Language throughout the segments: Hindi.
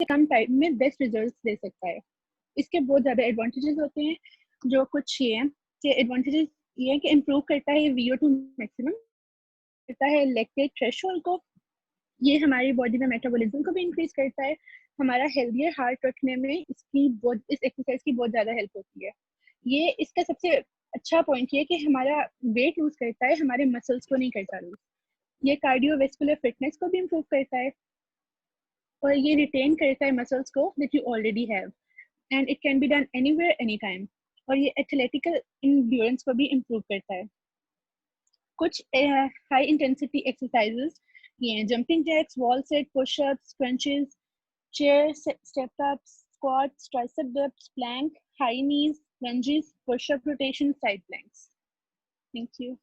कम टाइम में बेस्ट रिजल्ट दे सकता है। इसके बहुत ज़्यादा एडवांटेजेस होते हैं, जो कुछ ये हैं कि एडवांटेजेस ये है कि इम्प्रूव करता है VO2 मैक्सिमम, करता है लैक्टेट थ्रेशोल्ड को, ये हमारी बॉडी में मेटाबॉलिज्म को भी इंक्रीज करता है, हमारा हेल्दियर हार्ट रखने में इस एक्सरसाइज की बहुत ज़्यादा हेल्प होती है। ये इसका सबसे अच्छा पॉइंट ये कि हमारा वेट लूज करता है, हमारे मसल्स को नहीं करता लूज। ये कार्डियोवेस्कुलर फिटनेस को भी इम्प्रूव करता है और ये रिटेन करता है मसल्स को that you already have, and it can be done anywhere any time. और ये एथलेटिकल इंड्योरेंस को भी इम्प्रूव करता है। कुछ हाई इंटेंसिटी एक्सरसाइजेस ये हैं jumping jacks, wall sit, pushups, crunches, chair step ups, squats, tricep dips, plank, high knees, lunges, pushup rotation, side planks. Thank you.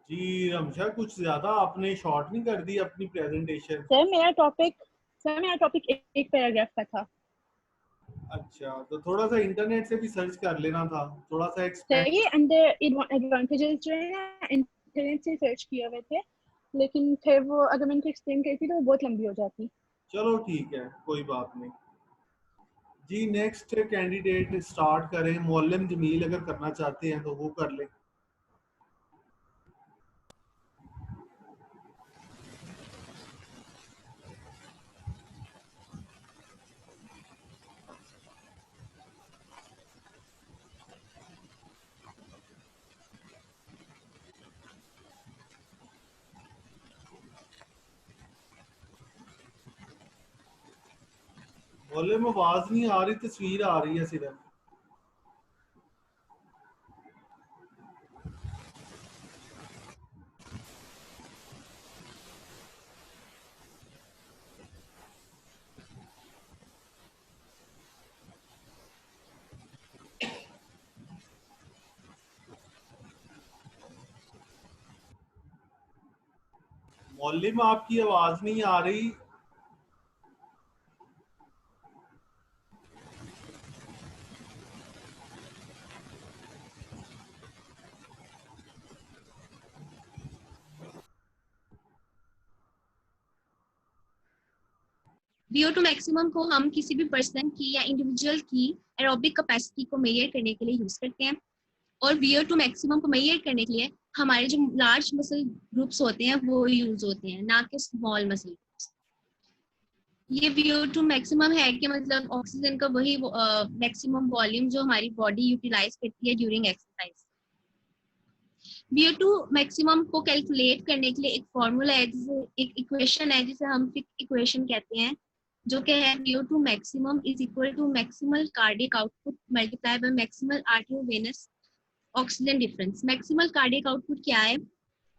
जी रमशा, कुछ ज्यादा आपने शॉर्ट नहीं कर दी अपनी प्रेजेंटेशन? सर मेरा टॉपिक एक पैराग्राफ का था। अच्छा, तो थोड़ा सा इंटरनेट से भी सर्च कर लेना था, थोड़ा सा सर एक्सपेंड। ये अंदर एडवांटेजेस जो है ना इंटरनेट से सर्च किए हुए थे, लेकिन फिर वो अगर मैं इनको एक्सप्लेन करती तो वो बहुत लंबी हो जाती। चलो ठीक है, कोई बात नहीं। जी नेक्स्ट कैंडिडेट स्टार्ट करें। मौलम जमील अगर करना चाहते हैं तो वो कर लें। मौलम आवाज नहीं आ रही, तस्वीर आ रही है सिर्फ। मौलम आपकी आवाज नहीं आ रही। VO2 मैक्सिमम को हम किसी भी पर्सन की या इंडिविजुअल की एरोबिक कैपेसिटी को मेजर करने के लिए यूज करते हैं। और VO2 मैक्सिमम को मेजर करने के लिए हमारे जो लार्ज मसल ग्रुप्स होते हैं वो यूज होते हैं, ना कि स्मॉल मसल ग्रुप्स। ये VO2 मैक्सिमम है कि मतलब ऑक्सीजन का वही मैक्सिमम वॉल्यूम जो हमारी बॉडी यूटिलाइज करती है ड्यूरिंग एक्सरसाइज। VO2 मैक्सिमम को कैलकुलेट करने के लिए एक फॉर्मूला है, एक इक्वेशन है जिसे हम फिक इक्वेशन कहते हैं, जो कि है VO2 maximum is equal to maximal cardiac output multiply by maximal arteriovenous oxygen difference. Maximal cardiac output क्या है?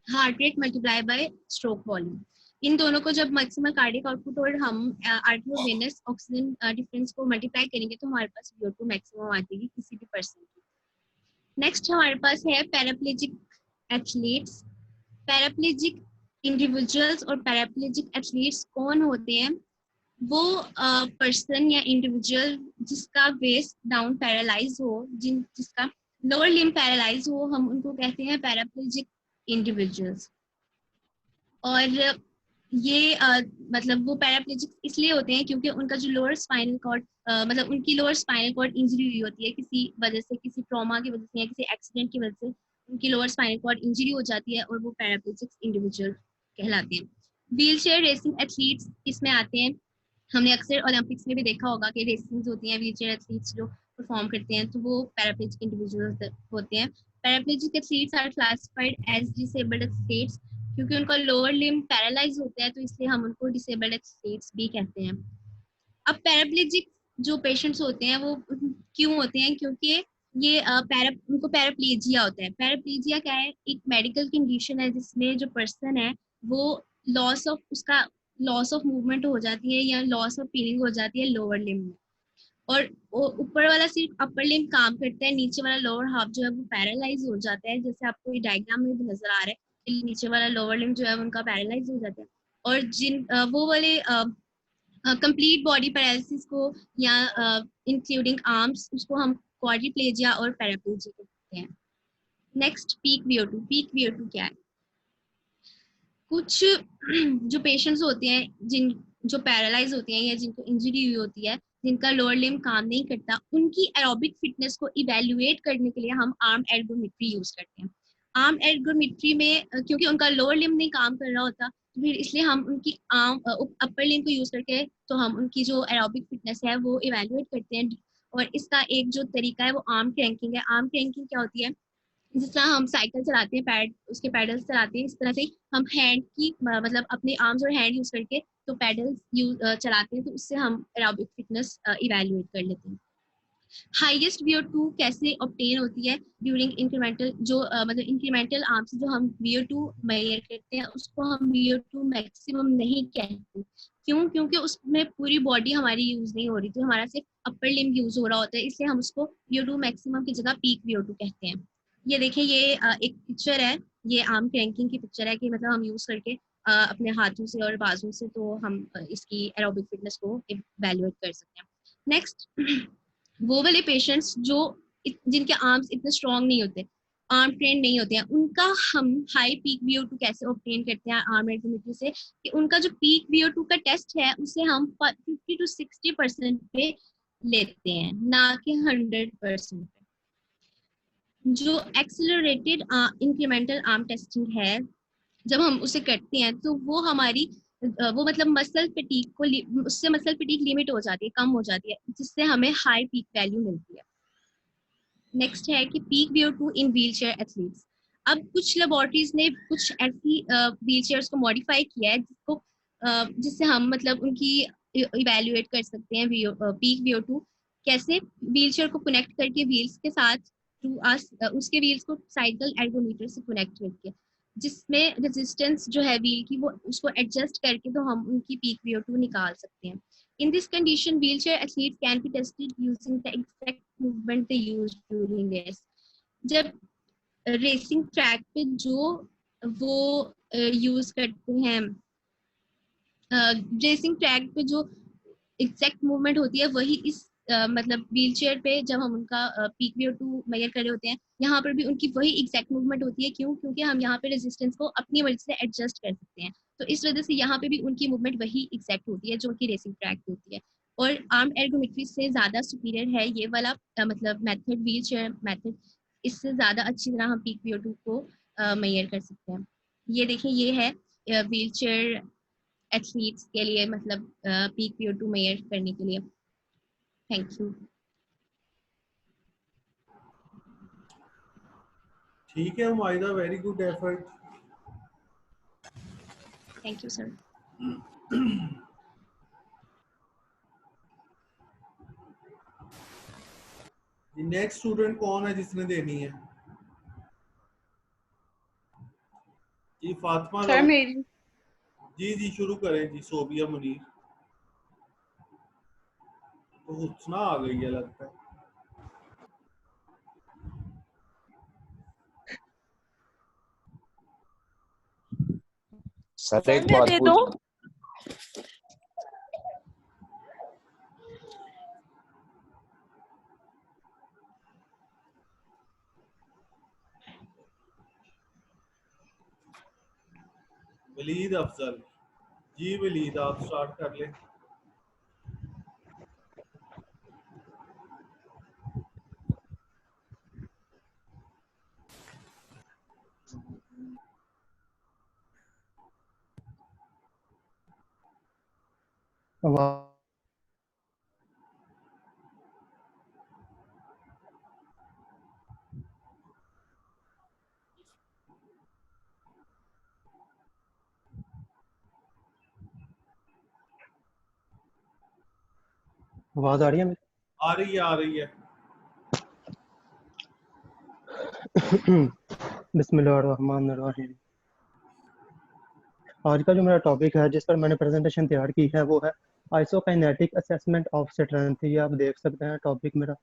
Heart rate multiply by stroke volume. इन दोनों को जब मैक्सिमल कार्डियक आउटपुट और हम आर्टियोवेनस ऑक्सीजन डिफरेंस को मल्टीप्लाई करेंगे तो हमारे पास VO2 मैक्सिमम आ जाएगी किसी भी पर्सन की। नेक्स्ट हमारे पास है पैराप्लेजिक एथलीट्स। पैराप्लेजिक इंडिविजुअल्स और पैराप्लेजिक एथलीट्स कौन होते हैं? वो पर्सन या इंडिविजुअल जिसका वेस्ट डाउन पैरालाइज हो, जिसका लोअर लिम्ब पैरालाइज हो, हम उनको कहते हैं पैराप्लेजिक इंडिविजुअल्स। और ये मतलब वो पैराप्लेजिक इसलिए होते हैं क्योंकि उनका जो लोअर स्पाइनल कॉर्ड मतलब उनकी लोअर स्पाइनल कॉर्ड इंजरी हुई होती है किसी वजह से, किसी ट्रॉमा की वजह से या किसी एक्सीडेंट की वजह से उनकी लोअर स्पाइनल कॉर्ड इंजरी हो जाती है और वो पैराप्लेजिक इंडिविजुअल कहलाते हैं। व्हील चेयर रेसिंग एथलीट्स इसमें आते हैं। हमने अक्सर ओलंपिक्स में भी देखा होगा कि रेसिंग्स होती हैं, व्हील चेयर एथलीट्स जो परफॉर्म करते हैं तो वो पैराप्लेजिक इंडिविजुअल्स होते हैं। Paraplegic athletes are classified as disabled athletes क्योंकि उनका लोअर लिम्ब पैरालाइज होता है तो इसलिए हम उनको डिसेबल्ड एथलीट्स भी कहते हैं। अब पैराप्लेजिक जो पेशेंट्स होते हैं वो क्यों होते हैं? क्योंकि ये उनको पैराप्लेजिया होता है। पैराप्लेजिया क्या है? एक मेडिकल कंडीशन है जिसमें जो पर्सन है वो लॉस ऑफ मूवमेंट हो जाती है या लॉस ऑफ फीलिंग हो जाती है लोअर लिम्ब में, और ऊपर वाला सिर्फ अपर लिम्ब काम करता है, नीचे वाला लोअर हाफ जो है वो पैरालाइज हो जाता है। जैसे आपको ये डायग्राम में भी नजर आ रहा है कि नीचे वाला लोअर लिम्ब जो है उनका पैरालाइज हो जाता है। और वो वाले कंप्लीट बॉडी पैरालिसिस को या इंक्लूडिंग आर्म्स, उसको हम क्वाड्रिप्लेजिया और पैराप्लेजिया कहते हैं। Next peak VO2। Peak VO2 क्या है? कुछ जो पेशेंट्स होते हैं जो पैरालाइज होते हैं या जिनको इंजरी हुई होती है, जिनका लोअर लिम्ब काम नहीं करता, उनकी एरोबिक फिटनेस को इवेल्युएट करने के लिए हम आर्म एर्गोमेट्री यूज करते हैं। आर्म एर्गोमेट्री में क्योंकि उनका लोअर लिम्ब नहीं काम कर रहा होता, तो फिर इसलिए हम उनकी आर्म अपर लिम्ब को यूज करके तो हम उनकी जो एरोबिक फिटनेस है वो इवेल्युएट करते हैं। और इसका एक जो तरीका है वो आर्म क्रैंकिंग है। आर्म क्रैंकिंग क्या होती है? जिस तरह हम साइकिल चलाते हैं, उसके पैडल्स चलाते हैं, इस तरह से हम हैंड की मतलब अपने आर्म्स और हैंड यूज करके तो पैडल्स चलाते हैं, तो उससे हम एरोबिक फिटनेस इवेल्युएट कर लेते हैं। हाईएस्ट VO2 कैसे ऑब्टेन होती है? ड्यूरिंग इंक्रीमेंटल, जो मतलब इंक्रीमेंटल आर्म से जो हम VO2 मेजर करते हैं उसको हम VO2 मैक्सिमम नहीं कहते। क्यों? क्योंकि उसमें पूरी बॉडी हमारी यूज नहीं हो रही थी, हमारा सिर्फ अपर लिम्ब यूज हो रहा होता है, इसलिए हम उसको VO2 मैक्सिमम की जगह पीक VO2 कहते हैं। ये देखिए, ये एक पिक्चर है, ये आर्म क्रैंकिंग की पिक्चर है कि मतलब हम यूज करके अपने हाथों से और बाजू से तो हम इसकी एरोबिक फिटनेस को इवैल्यूएट कर सकते हैं। नेक्स्ट, वो वाले पेशेंट्स जो जिनके आर्म्स इतने स्ट्रॉन्ग नहीं होते, आर्म ट्रेन नहीं होते हैं, उनका हम हाई पीक VO2 कैसे ऑब्टेन करते हैं आर्म एर्गोमेट्री से? कि उनका जो पीक VO2 का टेस्ट है उसे हम 50 to 60% पे लेते हैं, ना कि 100% पे। जो एक्सेलरेटेड इंक्रीमेंटल आर्म टेस्टिंग है, जब हम उसे करते हैं तो वो हमारी वो मतलब मसल फटीग को उससे मसल फटीग लिमिट हो जाती है, कम हो जाती है, जिससे हमें हाई पीक वैल्यू मिलती है। नेक्स्ट है कि पीक VO2 इन व्हीलचेयर एथलीट्स। अब कुछ लेबोरेटरीज ने कुछ ऐसी व्हीलचेयर्स को मॉडिफाई किया है जिससे हम मतलब उनकी इवेल्युएट कर सकते हैं पीक VO2 कैसे? व्हीलचेयर को कनेक्ट करके व्हील्स के साथ उसके व्हील्स को साइकिल एर्गोमीटर से कनेक्ट करके, जिसमें रेजिस्टेंस जो है व्हील की वो उसको एडजस्ट करके तो हम उनकी पीक VO2 निकाल सकते हैं। In this condition, wheelchair athletes can be tested using the exact movement they use during race. जब रेसिंग ट्रैक पे जो वो यूज करते हैं, रेसिंग ट्रैक पे जो एग्जैक्ट मूवमेंट होती है वही इस मतलब व्हीलचेयर पे जब हम उनका पीक VO2 मेजर कर रहे होते हैं, यहाँ पर भी उनकी वही एग्जैक्ट मूवमेंट होती है। क्यों? क्योंकि हम यहाँ पे रेजिस्टेंस को अपनी मर्जी से एडजस्ट कर सकते हैं, तो इस वजह से यहाँ पे भी उनकी मूवमेंट वही एग्जैक्ट होती है जो उनकी रेसिंग ट्रैक पे होती है। और आर्म एर्गोमेट्री से ज्यादा सुपीरियर है ये वाला मतलब मेथड, व्हीलचेयर मेथड। इससे ज्यादा अच्छी तरह हम पीक VO2 को मेजर कर सकते हैं। ये देखिए, ये है व्हीलचेयर एथलीट्स के लिए मतलब पीक VO2 मेजर करने के लिए। Thank you. ठीक है Humaida, very good effort. Thank you sir. Next student कौन है जिसने देनी है? जी फातिमा सर मेरी। जी शुरू करें जी। सोबिया मुनीर तो हुस्ना आ गई है लगता है। सर एक बात पूछ, वलीद अफजल जी, वलीद आप स्टार्ट कर लें। आवाज आ रही है? आ रही है, आ रही है। बिस्मिल्लाहिर्रहमानिर्रहीम। आज का जो मेरा टॉपिक है जिस पर मैंने प्रेजेंटेशन तैयार की है वो है आइसोकाइनेटिक असेसमेंट ऑफ स्ट्रेंथ। ये आप देख सकते हैं टॉपिक मेरा,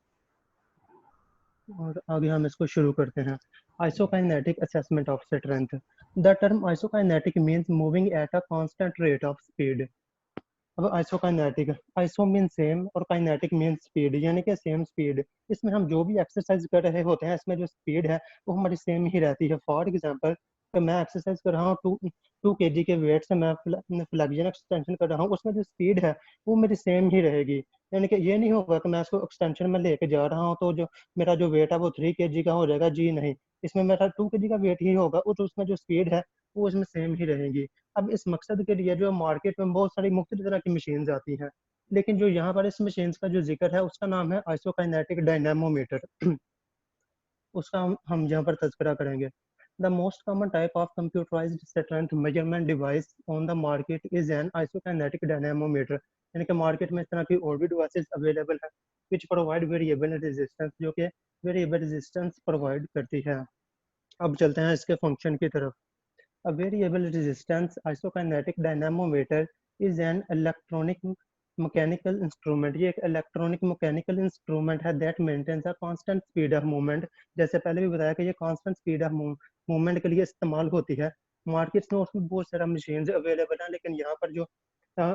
और आगे हम इसको शुरू करते हैं। Isokinetic assessment of strength. The term isokinetic means moving at a constant rate of speed. अब आइसोकाइनेटिक, आइसो मीन सेम और काइनेटिक मीन स्पीड, यानी कि सेम स्पीड। इसमें हम जो भी एक्सरसाइज कर रहे होते हैं इसमें जो स्पीड है वो हमारी सेम ही रहती है। फॉर एग्जांपल कि मैं एक्सरसाइज कर रहा हूँ 2 kg के वेट से मैं फ्लेक्शन एक्सटेंशन कर रहा हूँ, उसमें जो स्पीड है वो मेरी सेम ही रहेगी। यानी कि ये नहीं होगा कि मैं इसको एक्सटेंशन में लेके जा रहा हूँ तो जो मेरा जो वेट है वो 3 kg का हो जाएगा, जी नहीं, इसमें मेरा 2 kg का वेट ही होगा और उसमें जो स्पीड है वो इसमें सेम ही रहेगी। अब इस मकसद के लिए जो मार्केट में बहुत सारी मुख्तलिफ तरह की मशीन्स आती हैं, लेकिन जो यहाँ पर इस मशीन का जो जिक्र है उसका नाम है आइसोकाइनेटिक डायनामोमीटर। उसका हम यहाँ पर तज़किरा करेंगे। The most common type of computerized strength measurement device on the market is an isokinetic dynamometer। यानी कि मार्केट में इस तरह की और भी डिवाइसेस अवेलेबल है which provide variable resistance, जो कि variable resistance प्रोवाइड करती है। अब चलते हैं इसके फंक्शन की तरफ। A variable resistance isokinetic dynamometer is an electronic mechanical instrument। ये एक इलेक्ट्रॉनिक मैकेनिकल इंस्ट्रूमेंट है that maintains a constant speed of movement। जैसे पहले भी बताया कि ये constant speed of मूवमेंट के लिए इस्तेमाल होती है। मार्केट्स में उसमें बहुत सारा मशीन्स अवेलेबल है, लेकिन यहाँ पर जो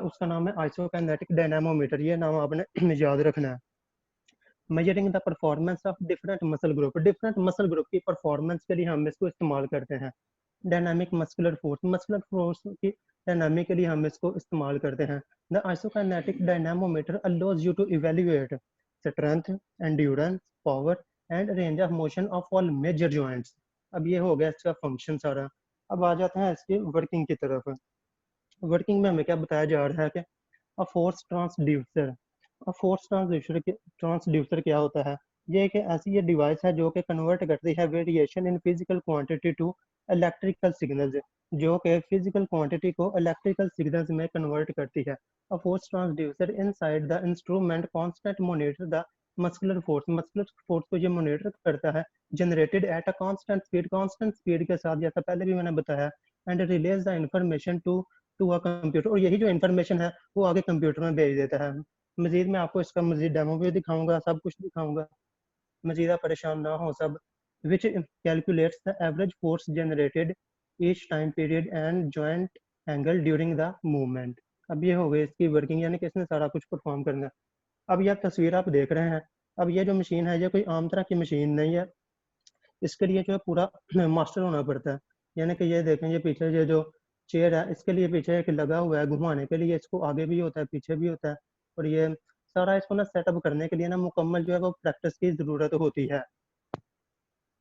उसका नाम है आइसोकाइनेटिक डायनामोमीटर, ये नाम आपने याद रखना है। Measuring the performance of different muscle group की परफॉर्मेंस के लिए हम इसको इस्तेमाल करते हैं। डायनामिक मस्कुलर फोर्स की डायनामिक के लिए हम इसको इस्तेमाल करते हैं। The isokinetic dynamometer allows you to evaluate strength, endurance, power and range of motion of all major joints. अब ये हो गया इसका फंक्शन सारा। अब आ जाते हैं इसकी वर्किंग की तरफ। वर्किंग में हमें क्या बताया जा रहा है कि अ फोर्स ट्रांसड्यूसर। ट्रांसड्यूसर क्या होता है? ये एक ऐसी ये डिवाइस है जो कि कन्वर्ट करती है variation in physical quantity to electrical signals, जो कि फिजिकल क्वांटिटी को इलेक्ट्रिकल सिग्नल्स में कन्वर्ट करती है। A force transducer inside the instrument constant monitor the muscular force को ये मॉनिटर करता है generated at a constant speed के साथ, जैसा पहले भी मैंने बताया, and relays the information to a computer. और यही जो इन्फॉर्मेशन है वो आगे कंप्यूटर में भेज देता है। मजीद मैं आपको इसका मजीद डेमो भी दिखाऊंगा, सब कुछ दिखाऊंगा, मजीद आप परेशान ना हो सब। Which calculates the average force generated each time period and joint angle during the movement. अब ये हो गई इसकी वर्किंग, यानी कि इसने सारा कुछ परफॉर्म करना है। अब यह तस्वीर आप देख रहे हैं, अब ये जो मशीन है ये कोई आम तरह की मशीन नहीं है, इसके लिए जो है पूरा मास्टर होना पड़ता है। यानी कि ये देखें, ये पीछे ये जो चेयर है इसके लिए पीछे एक लगा हुआ है घुमाने के लिए, इसको आगे भी होता है पीछे भी होता है, और ये सारा इसको ना सेटअप करने के लिए ना मुकम्मल जो है वो प्रैक्टिस की ज़रूरत होती है।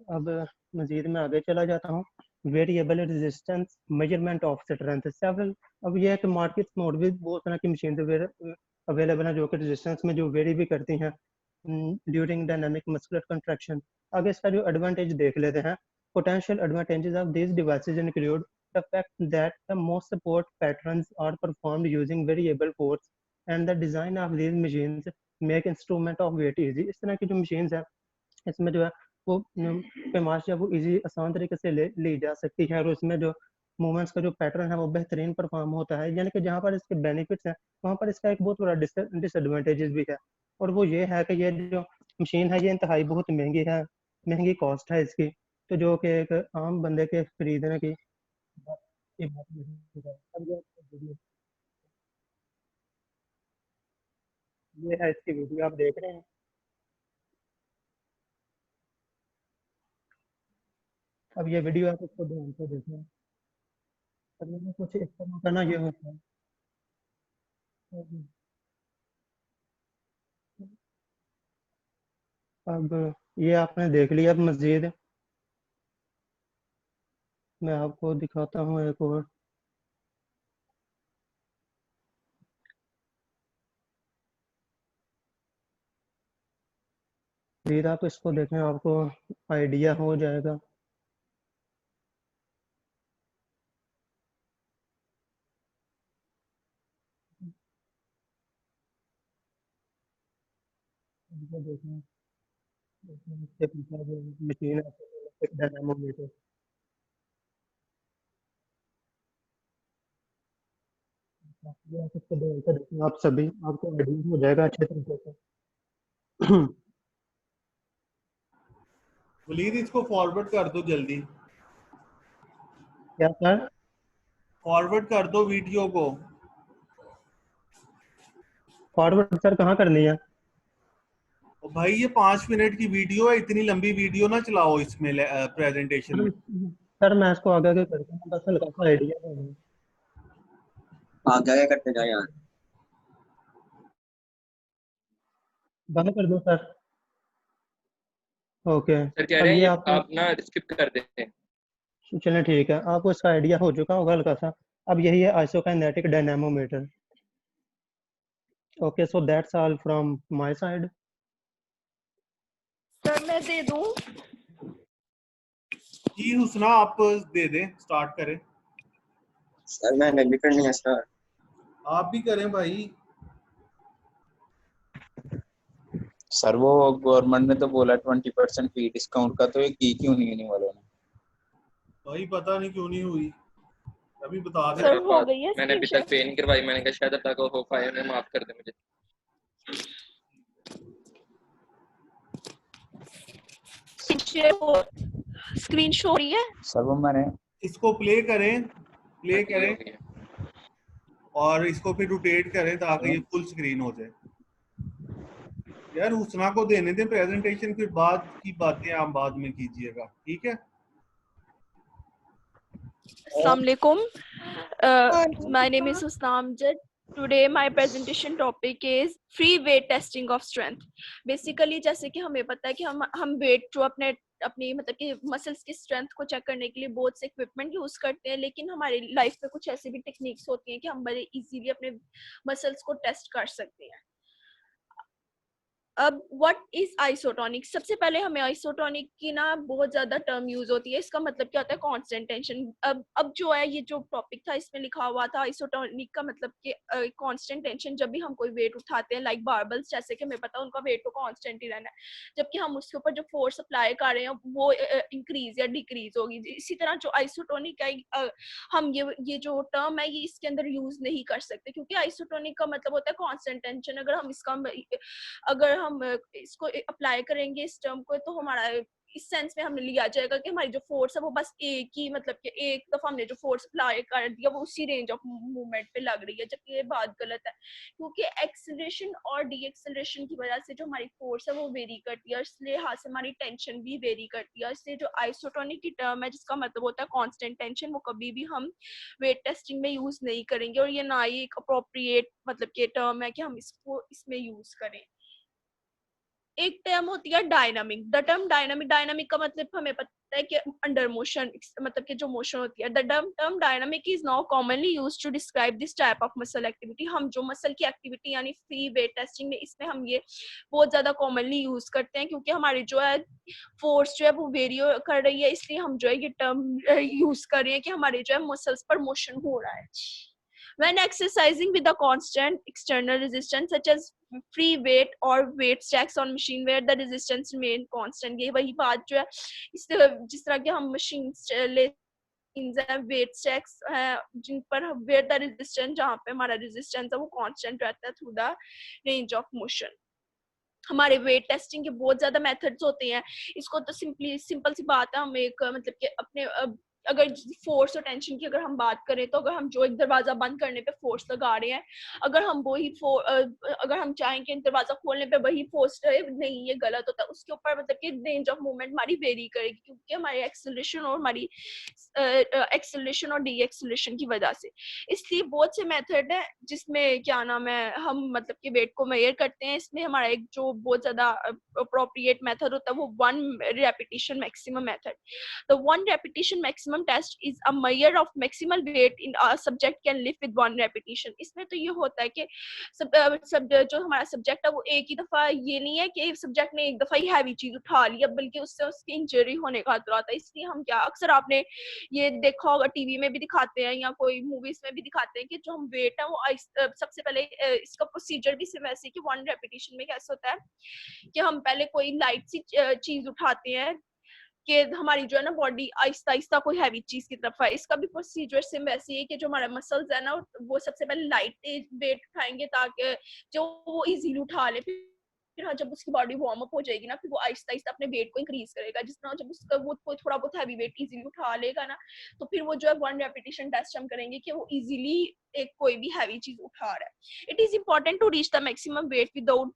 अब मजीद में आगे चला जाता हूँ। Variable resistance measurement of strength several. अब ये है कि मार्केट में और भी बहुत तरह की मशीन अवेलेबल है जो कि रेजिस्टेंस में जो वेरी भी करती हैं ड्यूरिंग डायनामिक मस्कुलर कंट्रैक्शन। आगे इसका जो एडवांटेज देख लेते हैं। Potential advantages of these devices include the fact that the most support patterns are performed using variable force and the design of these machines make instrument of weight easy। इस तरह की जो machines है इसमें जो है वो पैमाश जो है वो इजी आसान तरीके से ली जा सकती है, और उसमें जो मूवमेंट्स का जो पैटर्न है वो बेहतरीन परफॉर्म होता है। यानी कि जहाँ पर इसके बेनिफिट्स हैं वहाँ पर इसका एक बहुत बड़ा डिसएडवांटेजेस भी है, और वो ये है कि ये जो मशीन है ये इंतहाई बहुत महंगी है, महंगी कॉस्ट है इसकी, तो जो कि एक आम बंदे के खरीदने की बात नहीं है। अब ये है इसकी वीडियो आप देख रहे हैं। अब ये वीडियो आप इसको ध्यान से देखें। अब ये कुछ इस तरह का ना ये होता है। अब ये आपने देख लिया, अब मजीद मैं आपको दिखाता हूँ एक और। मजीद आप इसको देखें, आपको आइडिया हो जाएगा। इसको देखें, इसके पीछे जो मशीन है डायनामोमीटर। ये आप इसको देखें, आप सभी आपको आइडिया हो जाएगा अच्छे तरीके से। वलीद इसको फॉरवर्ड कर दो जल्दी, क्या सर? फॉरवर्ड कर दो वीडियो को। फॉरवर्ड सर कहाँ करनी है? और भाई ये 5 मिनट की वीडियो है, इतनी लंबी वीडियो ना चलाओ इसमें प्रेजेंटेशन में। सर मैं इसको आगे आगे करता हूँ, बस हल्का सा आइडिया दे दो। आगे आगे करते जाओ यार। बंद कर दो सर। ओके, सर कह अब रहे हैं ये ये आपको, आप ना स्किप कर देते हैं। चलें ठीक है, आपको इसका आइडिया हो चुका होगा हल्का सा। अब यही है isokinetic dynamometer. Okay, so that's all from my side. Sir मैं दे दूं? जी हुसना आप दे दें, स्टार्ट करें। सर मैंने भी करनी है स्टार्ट। आप भी करें भाई। सर वो गवर्नमेंट ने तो बोला 20% फी डिस्काउंट का, तो ये की क्यों नहीं होने वालों ने? भाई पता नहीं क्यों नहीं हुई, अभी बता दे। सर हो गई है मैंने अभी स्क्रीन तक पे नहीं करवाई, मैंने कहा शायद अल्लाह को हो पाए, उन्हें माफ कर दे मुझे। शेयर हो, स्क्रीन शो हो रही है? सर वो मैंने इसको प्ले करें, प्ले हाँ जी, हो करें गया। और इसको फिर रोटेट करें ताकि ये फुल स्क्रीन हो जाए। यार हुसना को देने दें प्रेजेंटेशन, फिर बाद की बातें आप बाद में कीजिएगा, ठीक है? Assalamu alaikum. My name is Husna Amjad. Today my presentation topic is free weight testing of strength. Basically जैसे कि हमें पता है कि हम weight जो अपनी मतलब कि मसल्स की स्ट्रेंथ को चेक करने के लिए बहुत से इक्विपमेंट यूज करते हैं, लेकिन हमारी लाइफ में कुछ ऐसी भी टेक्निक्स होती हैं कि हम बड़े इजीली अपने मसल्स को टेस्ट कर सकते हैं। अब व्हाट इज आइसोटोनिक? सबसे पहले हमें आइसोटोनिक की ना बहुत ज्यादा टर्म यूज होती है। इसका मतलब क्या होता है? Constant tension. अब जो है ये जो टॉपिक था इसमें लिखा हुआ था आइसोटोनिक का मतलब कि कांस्टेंट टेंशन। जब भी हम कोई वेट उठाते हैं लाइक बारबल्स, जैसे कि हमें पता है उनका वेट तो कांस्टेंट ही रहना है, जबकि हम उसके ऊपर जो फोर्स अप्लाई कर रहे हैं वो इंक्रीज या डिक्रीज होगी। इसी तरह जो आइसोटोनिक है, हम ये जो टर्म है ये इसके अंदर यूज नहीं कर सकते, क्योंकि आइसोटोनिक का मतलब होता है कांस्टेंट टेंशन। अगर हम इसको अप्लाई करेंगे इस टर्म को, तो हमारा इस सेंस में हमने लिया जाएगा कि हमारी जो फोर्स है वो बस एक ही मतलब कि एक दफा हमने जो फोर्स अप्लाई कर दिया वो उसी रेंज ऑफ मूवमेंट पे लग रही है, जबकि ये बात गलत है, क्योंकि एक्सेलरेशन और डी एक्सेलरेशन की वजह से जो हमारी फोर्स है वो वेरी करती है, इसलिए हाथ से हमारी टेंशन भी वेरी करती है। इसलिए जो आइसोटोनिक की टर्म है जिसका मतलब होता है कांस्टेंट टेंशन, वो कभी भी हम वेट टेस्टिंग में यूज नहीं करेंगे, और ये ना ही एक अप्रोप्रिएट मतलब के टर्म है कि हम इसको इसमें यूज करें। एक टर्म होती है डायनामिक। द टर्म डायनामिक का मतलब हमें पता है कि अंडर मोशन, मतलब कि जो मोशन होती है। The term dynamic is now commonly used to describe this type of muscle activity. हम जो मसल की एक्टिविटी यानी फ्री वेट टेस्टिंग में इसमें हम ये बहुत ज्यादा कॉमनली यूज करते हैं, क्योंकि हमारी जो है फोर्स जो है वो वेरी कर रही है, इसलिए हम जो है ये टर्म यूज कर रहे हैं कि हमारे जो है मसल्स पर मोशन हो रहा है। When exercising with a constant external resistance such as free weight or weight stacks on machine where the resistance remain constant, ये वही बात जो है जिस तरह के हम मशीन ले वेट स्टैक्स है जिन पर वेयर द रेजिस्टेंस, जहाँ पे हमारा रेजिस्टेंस है वो कांस्टेंट रहता है through the range of motion. हमारे वेट टेस्टिंग के बहुत ज्यादा मेथड्स होते हैं। इसको तो सिंपल सी बात है, हम एक मतलब कि अपने अगर फोर्स और टेंशन की अगर हम बात करें, तो अगर हम जो एक दरवाजा बंद करने पे फोर्स लगा रहे हैं, अगर हम वही अगर हम चाहें कि दरवाजा खोलने पे वही फोर्स रहे, नहीं ये गलत होता है। उसके ऊपर मतलब कि रेंज ऑफ मूवमेंट हमारी वेरी करेगी, क्योंकि हमारी एक्सेलरेशन और हमारी एक्सेलरेशन और डी एक्सेलरेशन की वजह से। इसलिए बहुत से मेथड है जिसमें क्या नाम है हम मतलब कि वेट को मेजर करते हैं। इसमें हमारा एक जो बहुत ज्यादा अप्रोप्रिएट मेथड होता है वो 1 repetition maximum method. The 1 repetition maximum test is a measure of maximal weight in a subject can lift with 1 repetition. इसमें तो ये होता है कि जो हमारा सब्जेक्ट है वो एक ही दफा, ये नहीं है कि सब्जेक्ट ने एक दफा ही हैवी चीज उठा लिया, बल्कि उससे उसकी इंजरी होने का खतरा होता है। इसलिए हम क्या अक्सर आपने ये देखा होगा, टीवी में भी दिखाते हैं या कोई मूवीज में भी दिखाते हैं कि जो हम वेट है वो सबसे पहले इसका प्रोसीजर भी सिर्फ ऐसे कि 1 रेपिटेशन में कैसे होता है कि हम पहले कोई लाइट सी चीज उठाते हैं कि हमारी जो है ना बॉडी आहिस्ता आहिस्ता कोई हैवी चीज की तरफ है। इसका भी प्रोसीजर सेम वैसे ही है कि जो हमारा मसल्स है ना वो सबसे पहले लाइट वेट उठाएंगे ताकि जो वो इजीली उठा ले। फिर हाँ, जब उसकी बॉडी वार्म अप हो जाएगी ना, फिर वो आहिस्ता आहिस्ता अपने वेट को इंक्रीज करेगा। जिस तरह जब उसका वो कोई थोड़ा बहुत हैवी वेट इजीली उठा लेगा ना, तो फिर वो जो है 1 रेपिटेशन टेस्ट हम करेंगे कि वो इजीली एक कोई भी हैवी चीज उठा रहा है। It is important to reach the maximum weight without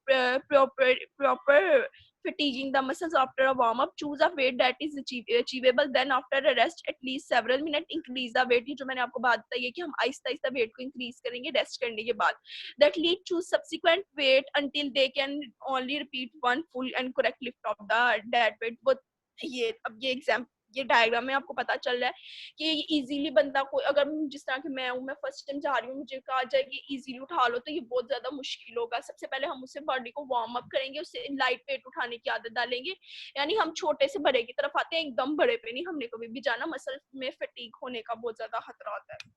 proper fatiguing the muscles after a warm up. Choose a weight that is achievable. Then after a rest at least several minutes, increase the weight. ये जो मैंने आपको बात बताई है कि हम आहिस्ता आहिस्ता वेट को इंक्रीज करेंगे रेस्ट करने के बाद. That lead to subsequent weight until they can only repeat one full and correct lift of the that weight. वो ये अब ये एग्जाम्पल ये डायग्राम में आपको पता चल रहा है कि इजीली बंदा को अगर जिस तरह के मैं फर्स्ट टाइम जा रही हूँ मुझे कहा जाए कि इजीली उठा लो तो ये बहुत ज्यादा मुश्किल होगा. सबसे पहले हम उससे बॉडी को वार्म अप करेंगे, उससे लाइट वेट उठाने की आदत डालेंगे. यानी हम छोटे से बड़े की तरफ आते हैं, एकदम बड़े पे नहीं हमने कभी भी जाना. मसल में फटीग होने का बहुत ज्यादा खतरा होता है.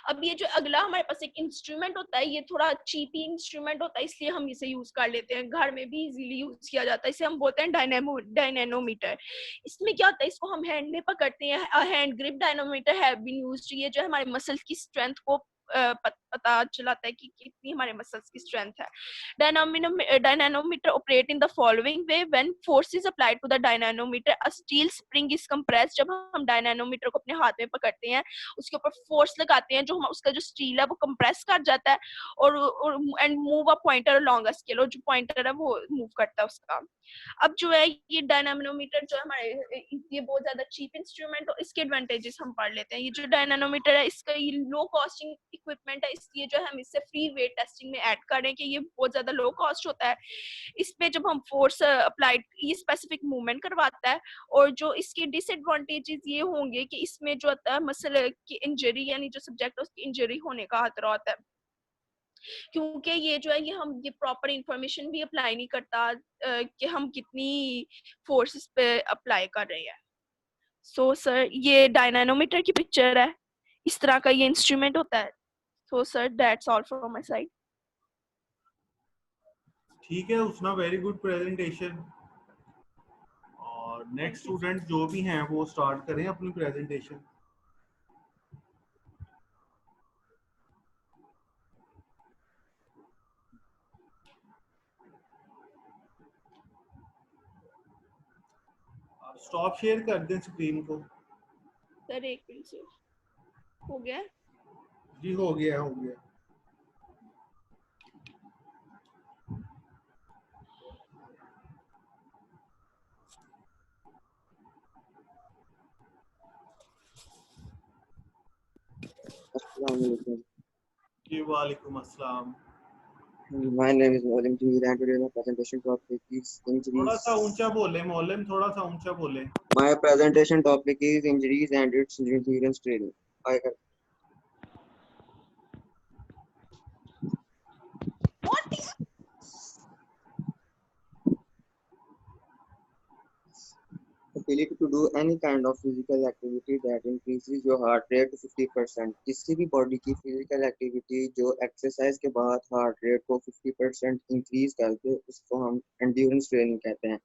अब ये जो अगला हमारे पास एक इंस्ट्रूमेंट होता है, ये थोड़ा चीप इंस्ट्रूमेंट होता है इसलिए हम इसे यूज कर लेते हैं, घर में भी इजीली यूज किया जाता है. इसे हम बोलते हैं डायनेमोमीटर. इसमें क्या होता है, इसको हम हैंड में पकड़ते हैं. Hand grip dynamometer have been used. ये जो हमारे मसल्स की स्ट्रेंथ को पता चलाता है कि कितनी हमारे मसल्स की स्ट्रेंथ है. Dynamometer operate in the following way. When force is applied to the dynamometer a steel spring is compressed. जब हम डायनेमोमीटर को अपने हाथ में पकड़ते हैं उसके ऊपर फोर्स लगाते हैं, जो हम उसका जो स्टील है वो कंप्रेस कर जाता है और and move a pointer along a scale. और जो पॉइंटर है वो मूव करता है उसका. अब जो है ये डायनेमोमीटर जो हमारे ये बहुत ज्यादा चीप इंस्ट्रूमेंट और इसके एडवांटेजेस हम पढ़ लेते हैं. ये जो डायनेमोमीटर है इसका ये लो कॉस्टिंग इक्विपमेंट है, इसलिए जो हम इससे फ्री वेट टेस्टिंग में ऐड करें कि ये बहुत ज्यादा लो कॉस्ट होता है. इसमें जब हम फोर्स अप्लाइड ये स्पेसिफिक मूवमेंट करवाता है. और जो इसके डिसएडवांटेजेस ये होंगे कि इसमें जो होता है मसल की इंजरी यानी जो सब्जेक्ट है उसकी इंजरी होने का खतरा होता है, क्योंकि ये जो है ये प्रॉपर इंफॉर्मेशन भी अप्लाई नहीं करता कि हम कितनी फोर्सेस पे अप्लाई कर रहे हैं. सो सर ये डायनेमोमीटर की पिक्चर है, इस तरह का ये इंस्ट्रूमेंट होता है. So sir that's all from my side. ठीक है उसना, वेरी गुड प्रेजेंटेशन. और नेक्स्ट स्टूडेंट जो भी हैं वो स्टार्ट करें अपनी प्रेजेंटेशन. स्टॉप शेयर कर दें स्क्रीन को. सर एक मिनट से हो गया जी, हो गया हो गया. Assalamualaikum. जी वालेकुम अस्सलाम. My name is Molim Jamil and today my presentation topic is थोड़ा injuries. सा ऊंचा बोले मौलम, थोड़ा सा ऊंचा बोले. My presentation topic is injuries and its endurance training. I have ability to do any kind of physical activity that increases your heart rate to 50%. किसी भी बॉडी की फिजिकल एक्टिविटी जो एक्सरसाइज के बाद हार्ट रेट को 50% इंक्रीज करके उसको हम एंड्योरेंस ट्रेनिंग कहते हैं.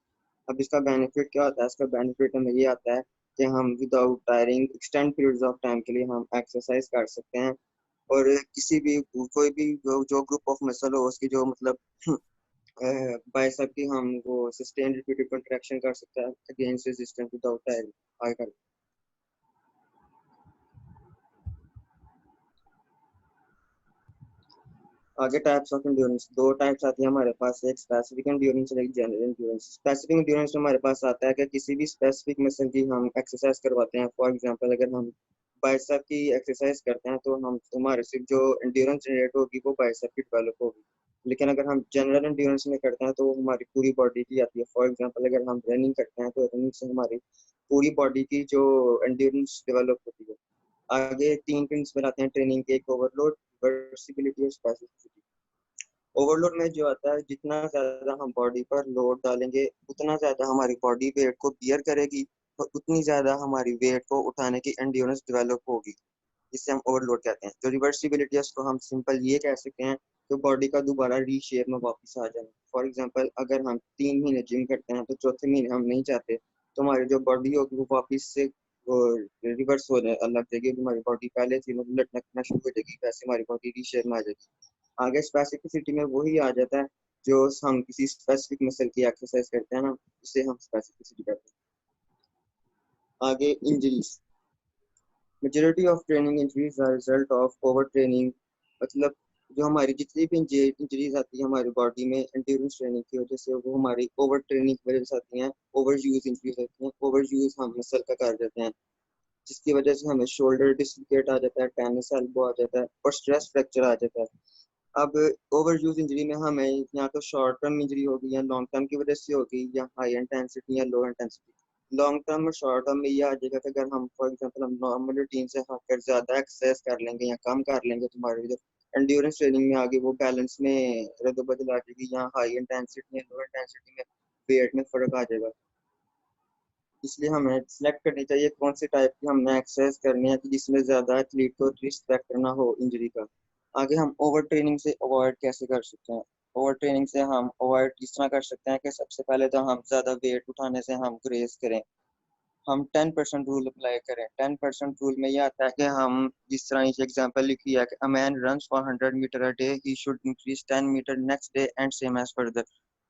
अब इसका बेनिफिट क्या होता है? इसका बेनिफिट हमें ये आता है कि हम without tiring extend periods of time के लिए हम एक्सरसाइज कर सकते हैं. और किसी भी कोई भी जो ग्रुप ऑफ मसल हो उसकी जो मतलब बाइसेप की हम वो सस्टेन रिपीटेड कंट्रैक्शन कर सकते हैं अगेंस्ट रेजिस्टेंस विदाउट टायरिंग. आगे आगे टाइप्स ऑफ एंड्योरेंस. दो टाइप्स आती है हमारे पास, एक स्पेसिफिक एंड्योरेंस और एक जनरल एंड्योरेंस. स्पेसिफिक एंड्योरेंस में हमारे पास आता है कि किसी भी स्पेसिफिक मसल की हम एक्सरसाइज करवाते हैं. फॉर एग्जांपल अगर हम बाइसेप की एक्सरसाइज करते हैं तो हम हमारे सिर्फ जो एंड्योरेंस जनरेट होगी वो बाइसेप की डेवलप होगी. लेकिन अगर हम जनरल एंड्योरेंस में करते हैं तो हमारी पूरी बॉडी की आती है. फॉर एग्जांपल अगर हम रनिंग करते हैं तो रनिंग से हमारी पूरी बॉडी की जो एंड्योरेंस डेवलप होती है. आगे तीन प्रिंसिपल आते हैं ट्रेनिंग के, एक ओवरलोड, रिवर्सिबिलिटी और स्पेसिफिसिटी. ओवरलोड में जो आता है जितना ज्यादा हम बॉडी पर लोड डालेंगे उतना ज्यादा हमारी बॉडी वेट को बियर करेगी और उतनी ज्यादा हमारी वेट को उठाने की एंड्योरेंस डेवलप होगी, जिससे हम ओवरलोड कहते हैं. जो रिवर्सिबिलिटी है उसको हम सिंपल ये कह सकते हैं तो बॉडी का दोबारा रीशेप में वापस आ जाना. फॉर एग्जांपल अगर हम 3 महीने जिम करते हैं तो चौथे महीने हम नहीं चाहते तो हमारी जो बॉडी होगी वो वापस से रिवर्स हो जाए, लग जाएगी. हमारी बॉडी पहले थी मतलब लटकना शुरू हो जाएगी, वैसे हमारी बॉडी रीशेप में आ जाएगी. आगे स्पेसिफिसिटी में वही आ जाता है जो हम किसी स्पेसिफिक मसल की एक्सरसाइज करते हैं ना, उसे हम स्पेसिफिसिटी कहते हैं. आगे injuries. Majority of training injuries are result of over training. मतलब जो हमारी जितनी भी इंजरीज आती है हमारी बॉडी में एंड्योरेंस ट्रेनिंग की वजह से, वो हमारी ओवर ट्रेनिंग की वजह से आती हैं, ओवर यूज इंजरीज आती हैं, ओवर यूज हम मसल का कर देते हैं, जिसकी वजह से हमें शोल्डर डिस्लोकेट आ जाता है, टेनिस एल्बो आ जाता है और स्ट्रेस फ्रैक्चर आ जाता है। अब ओवर यूज इंजरी में हमें या तो शॉर्ट टर्म इंजरी होगी या लॉन्ग टर्म की वजह से होगी, या हाई इंटेंसिटी या लो इंटेंसिटी। लॉन्ग टर्म और शॉर्ट टर्म में ये आ जाएगा कि अगर हम फॉर एग्जांपल हम नॉर्मल रूटीन से हटकर ज़्यादा एक्सरसाइज कर लेंगे या कम कर लेंगे तो हमारी जो एंड्योरेंस ट्रेनिंग में आगे वो बैलेंस में रद्द-बदल आ जाएगी, या हाई इंटेंसिटी या लो इंटेंसिटी में वेट में फ़र्क आ जाएगा। इसलिए हमें सिलेक्ट करनी चाहिए कौन सी टाइप की हमने एक्सरसाइज करनी है कि जिसमें ज़्यादा एथलीट को रिस्क फैक्टर ना हो इंजरी का। आगे हम ओवर ट्रेनिंग से अवॉइड कैसे कर सकते हैं? ओवर ट्रेनिंग से हम अवॉइड इस तरह कर सकते हैं कि सबसे पहले तो हम ज़्यादा वेट उठाने से हम गुरेज करें, हम 10% रूल अप्लाई करें। 10% रूल में ये आता है कि हम जिस तरह इस एग्जांपल लिखी है कि a man runs for 100 meter a day, he should increase 10 meter next day and same as further.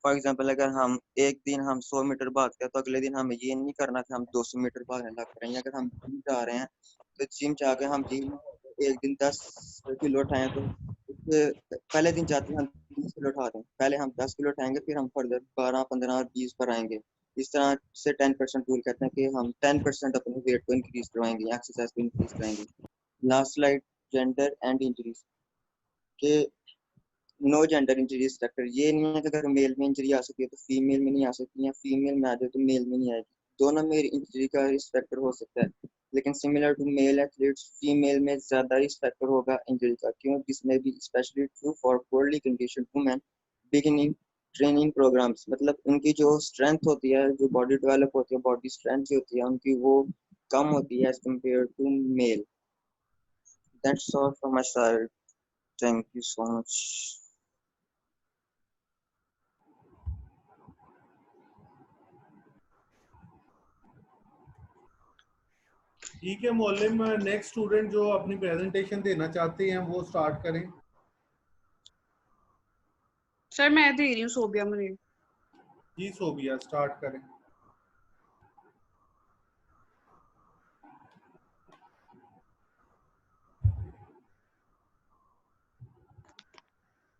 For example अगर हम एक दिन हम 100 मीटर भागते हैं तो अगले दिन हमें ये नहीं करना कि हम 200 मीटर भागने लग रहे हैं। अगर हम जिम जा रहे हैं तो जिम जाके हम जिम एक दिन 10 किलो उठाएं तो पहले दिन जाते हैं हम 20 किलो उठाते हैं, पहले हम 10 किलो उठाएंगे, फिर हम फर्दर 12, 15 और 20 पर आएंगे। इस तरह से 10% रूल कहते हैं कि हम 10% अपने वेट को इंक्रीज करवाएंगे, एक्सरसाइज को इंक्रीज कराएंगे। Last slide, gender and injuries के नो जेंडर इंजरीज फैक्टर। ये नहीं है कि अगर मेल में इंजरी आ सकती है तो फीमेल में नहीं आ सकती, या फीमेल में आ जाए तो मेल में नहीं आएगी। दोनों में इंजरी का रिस्क फैक्टर हो सकता है, लेकिन similar to male athletes female में ज्यादा रिस्क फैक्टर होगा इंजरी का। क्यों? This may be specially true for poorly conditioned women beginning training programmes. मतलब उनकी जो स्ट्रेंथ होती है, जो बॉडी डेवलप होती है, बॉडी स्ट्रेंथ जो होती है उनकी, वो कम होती है as compare to male. That's all from my side, thank you so much. ठीक है मौलिम, नेक्स्ट स्टूडेंट जो अपनी प्रेजेंटेशन देना चाहते हैं वो स्टार्ट करें। सर मैं दे रही हूँ, सोबिया मुनीर। जी सोबिया स्टार्ट करें।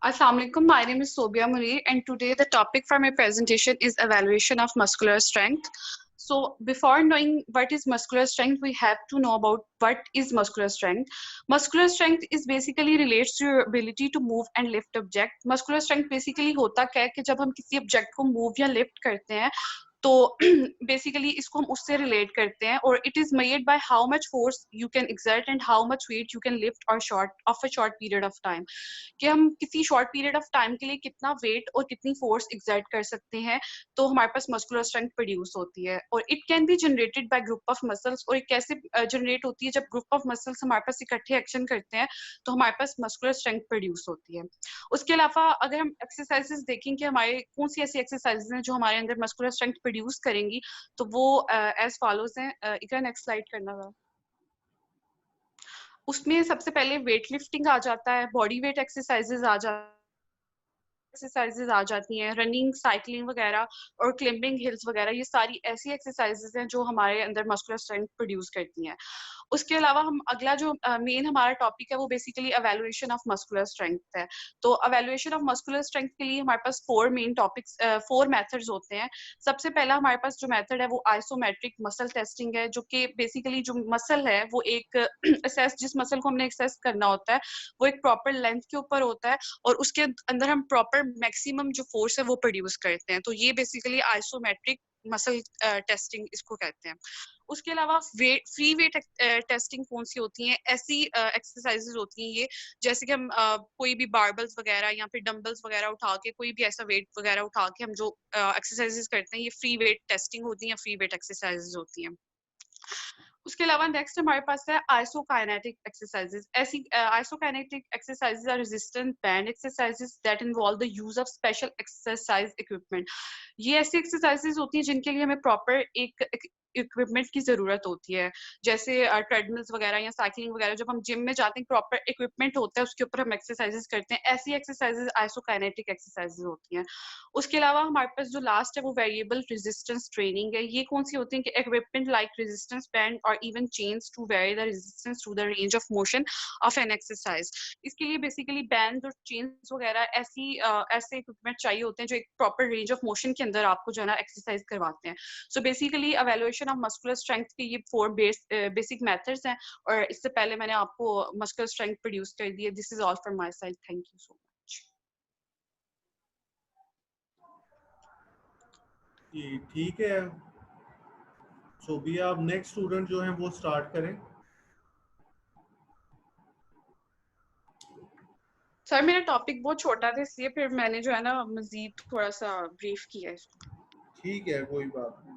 Assalamu alaikum. My name is Sobia Munir, and today the topic for my presentation is evaluation of muscular strength. So before knowing what is muscular strength, we have to know about what is muscular strength. Muscular strength is basically relates to your ability to move and lift object. Muscular strength basically होता क्या है कि जब हम किसी object को move या lift करते हैं तो बेसिकली इसको हम उससे रिलेट करते हैं, और it is measured by how much force you can exert and how much weight you can lift और शॉर्ट पीरियड ऑफ टाइम, कि हम किसी शॉर्ट पीरियड ऑफ टाइम के लिए कितना वेट और कितनी फोर्स एक्सर्ट कर सकते हैं, तो हमारे पास मस्कुलर स्ट्रेंथ प्रोड्यूस होती है। और it can be generated by group of muscles, और कैसे जनरेट होती है? जब ग्रुप ऑफ मसल्स हमारे पास इकट्ठे एक्शन करते हैं तो हमारे पास मस्कुलर स्ट्रेंथ प्रोड्यूस होती है। उसके अलावा अगर हम एक्सरसाइजेस देखें कि हमारे कौन सी ऐसी एक्सरसाइजेस हैं जो हमारे अंदर मस्कुलर स्ट्रेंथ प्रोड्यूस करेंगी, तो वो एज फॉलोज हैं। इकरा नेक्स्ट स्लाइड करना था। उसमें सबसे पहले वेट लिफ्टिंग आ जाता है, बॉडी वेट एक्सरसाइजेज आ जाती हैं, रनिंग, साइकिलिंग वगैरह और क्लाइंबिंग हिल्स वगैरह। ये सारी ऐसी एक्सरसाइजेज हैं जो हमारे अंदर मस्कुलर स्ट्रेंथ प्रोड्यूस करती हैं। उसके अलावा हम अगला जो मेन हमारा टॉपिक है वो basically evaluation of muscular strength है। तो एवेल्युएशन ऑफ मस्कुलर स्ट्रेंथ के लिए हमारे पास 4 मेन टॉपिक्स, 4 मेथड्स होते हैं। सबसे पहला हमारे पास जो मेथड है वो आइसोमेट्रिक मसल टेस्टिंग है, जो कि बेसिकली जो मसल है वो एक असेस, जिस मसल को हमने एक्सेस करना होता है वो एक प्रॉपर लेंथ के ऊपर होता है, और उसके अंदर हम प्रॉपर मैक्सिमम जो फोर्स है वो प्रोड्यूस करते हैं। तो ये बेसिकली आइसोमेट्रिक मसल टेस्टिंग इसको कहते हैं। उसके अलावा फ्री वेट टेस्टिंग कौन सी होती हैं? ऐसी एक्सरसाइजेज होती हैं ये, जैसे कि हम कोई भी बारबल्स वगैरह या फिर डंबल्स वगैरह उठा के, कोई भी ऐसा वेट वगैरह उठा के हम जो एक्सरसाइजेज करते हैं, ये फ्री वेट टेस्टिंग होती हैं, फ्री वेट एक्सरसाइजेज होती हैं। उसके अलावा नेक्स्ट हमारे पास है आइसोकाइनेटिक एक्सरसाइजेज। ऐसी isokinetic exercises are resistant band exercises that involve the use of special exercise equipment. ये ऐसी एक्सरसाइजेज होती हैं जिनके लिए हमें प्रॉपर एक इक्विपमेंट की जरूरत होती है, जैसे ट्रेडमिल्स वगैरह या साइकिलिंग वगैरह। जब हम जिम में जाते हैं प्रॉपर इक्विपमेंट होता है, उसके ऊपर हम एक्सरसाइजेस करते हैं, ऐसी एक्सरसाइजेस आइसोकाइनेटिक एक्सरसाइजेस होती हैं। उसके अलावा हमारे पास जो लास्ट है वो वेरिएबल रेजिस्टेंस ट्रेनिंग है। ये कौन सी होती है कि इक्विपमेंट लाइक रेजिस्टेंस बैंड और even chains to vary the resistance to the range of motion of an exercise. इसके लिए बेसिकली बैंड और चेन्स वगैरह ऐसे इक्विपमेंट चाहिए होते हैं जो एक प्रॉपर रेंज ऑफ मोशन के अंदर आपको जो है ना एक्सरसाइज करवाते हैं। So basically evaluation of muscular strength के ये 4 बेसिक मेथड्स हैं, और इससे पहले मैंने आपको मस्कुलर स्ट्रेंथ प्रोड्यूस कर दी है। This is all from my side, thank you so much. जी ठीक है, सो भी आप नेक्स्ट स्टूडेंट जो हैं वो स्टार्ट करें। सर मेरा टॉपिक बहुत छोटा था, इसलिए फिर मैंने जो है ना मजीद थोड़ा सा ब्रीफ किया इसको। ठीक है, कोई बात नहीं।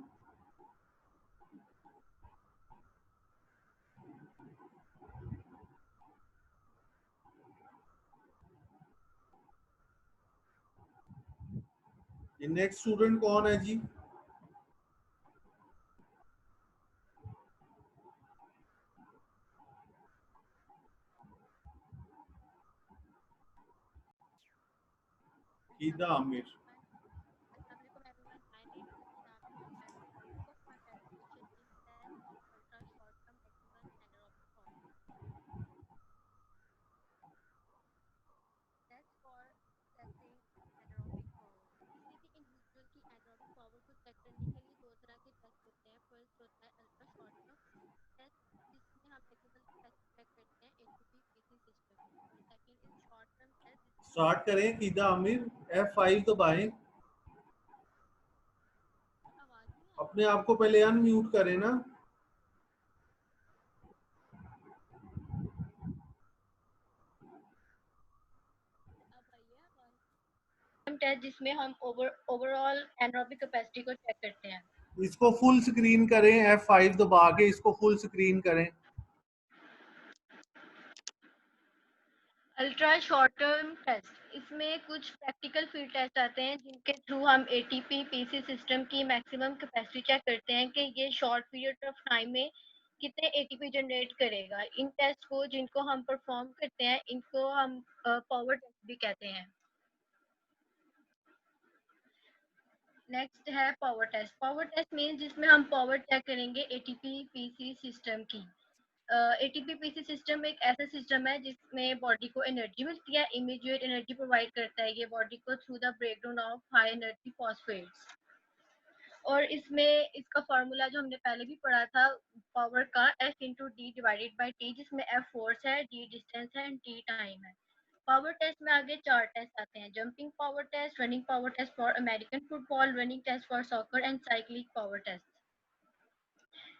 ये नेक्स्ट स्टूडेंट कौन है जी? ईदा आमिर। स्टार्ट करें कीदा आमिर, F5 दबाएं। अपने आप को पहले अनम्यूट करें ना। टेस्ट जिसमें हम ओवरऑल एनारोबिक कैपेसिटी को चेक करते हैं। इसको फुल स्क्रीन करें, F5 दबा के इसको फुल स्क्रीन करें। अल्ट्रा शॉर्ट टर्म टेस्ट, इसमें कुछ प्रैक्टिकल फील्ड टेस्ट आते हैं जिनके थ्रू हम एटीपी पीसी सिस्टम की मैक्सिमम कैपेसिटी चेक करते हैं कि ये शॉर्ट पीरियड ऑफ टाइम में कितने एटीपी जनरेट करेगा। इन टेस्ट को जिनको हम परफॉर्म करते हैं इनको हम पावर टेस्ट भी कहते हैं। नेक्स्ट है power test. Power test mean जिसमें हम पावर चेक करेंगे एटीपी पीसी सिस्टम की। एटीपी पीसी सिस्टम एक ऐसा सिस्टम है जिसमें बॉडी को एनर्जी मिलती है, इमीडिएट एनर्जी प्रोवाइड करता है ये बॉडी को through the breakdown of high energy phosphates. और इसमें इसका फार्मूला जो हमने पहले भी पढ़ा था पावर का, F into D divided by T, जिसमें F फोर्स है, डी डिस्टेंस है एंड टी टाइम है। पावर टेस्ट में आगे 4 टेस्ट आते हैं: jumping power test, running power test for American football, running test for soccer and cycling power test.